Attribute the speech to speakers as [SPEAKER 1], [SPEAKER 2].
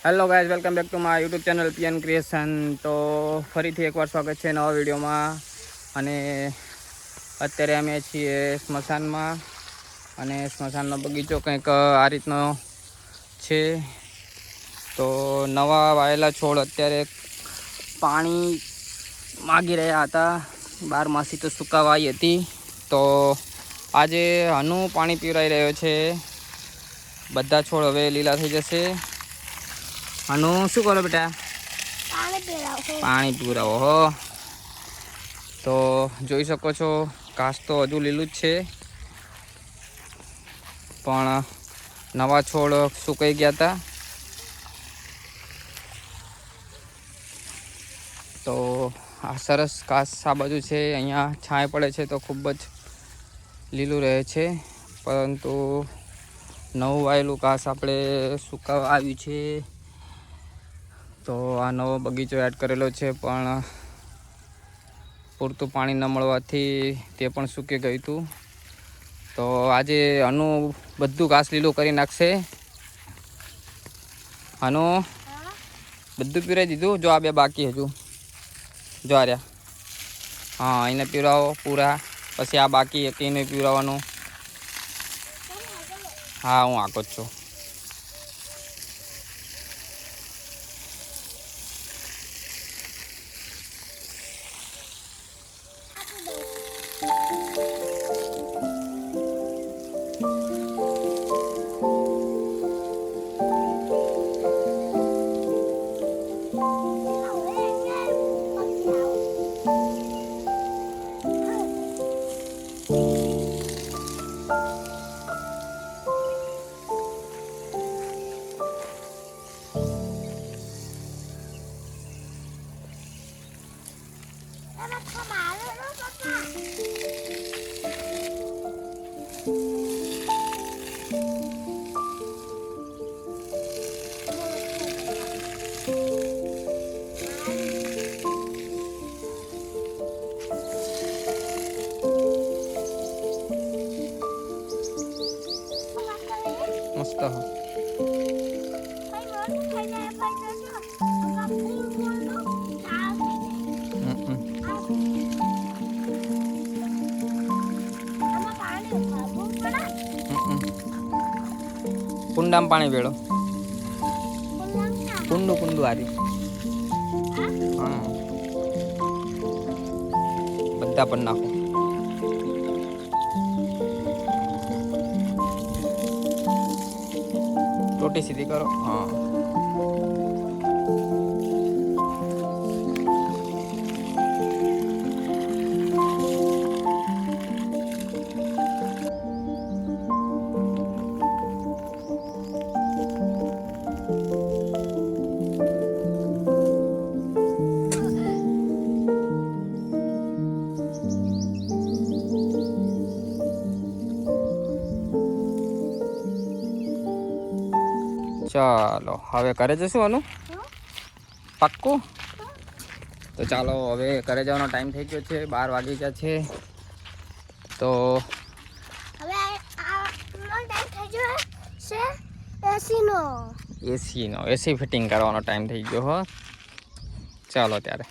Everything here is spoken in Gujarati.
[SPEAKER 1] Hello guys, welcome back to my YouTube channel PN creation. તો ફરીથી એકવાર સ્વાગત છે નવા વિડીયોમાં। અને અત્યારે અમે છીએ સ્મશાનમાં, અને સ્મશાનનો બગીચો કંઈક આ રીતનો છે। તો નવા વાયેલા છોડ અત્યારે પાણી માગી રહ્યા હતા। 12 માસી તો સુકાવાઈ હતી, તો આજે હનુ પાણી પીવરાઈ રહ્યો છે। બધા છોડ હવે લીલા થઈ જશે। હનુ શું કરો બેટા? પાણી પીવરાવો હો। તો જોઈ શકો છો, ઘાસ તો હજુ લીલું જ છે, પણ નવા છોડ સુકાઈ ગયા હતા। તો આ સરસ ઘાસ આ બાજુ છે, અહીંયા છાંય પડે છે તો ખૂબ જ લીલું રહે છે, પરંતુ નવું વાયેલું ઘાસ આપણે સુકાવા આવ્યું છે। તો આ નવો બગીચો એડ કરેલો છે, પણ પૂરતું પાણી ન મળવાથી તે પણ સૂકી ગયું હતું। તો આજે હનુ બધું ઘાસ લીલું કરી નાખશે। હનુ બધું પીરાઈ દીધું? જો આ બે બાકી હજુ, જો આ રહ્યા। હા, એને પીવરાવો પૂરા, પછી આ બાકી એક એને પીવરાવવાનું। હા, હું આગો જ છું। મસ્ત હો। કુંડામાં પાણી વેળો, કુંડું કુંડું આરી। હા, બધા પણ નાખો। ટોટી સીધી કરો। હા, ચાલો હવે ઘરે જશું હનુ? પાક્કું? તો ચાલો હવે ઘરે જવાનો ટાઈમ થઈ ગયો છે, 12 વાગી ગયા છે। તો
[SPEAKER 2] હવે આ ટાઈમ થઈ ગયો છે એસીનો
[SPEAKER 1] એસી ફિટિંગ કરવાનો ટાઈમ થઈ ગયો હો। ચાલો ત્યારે।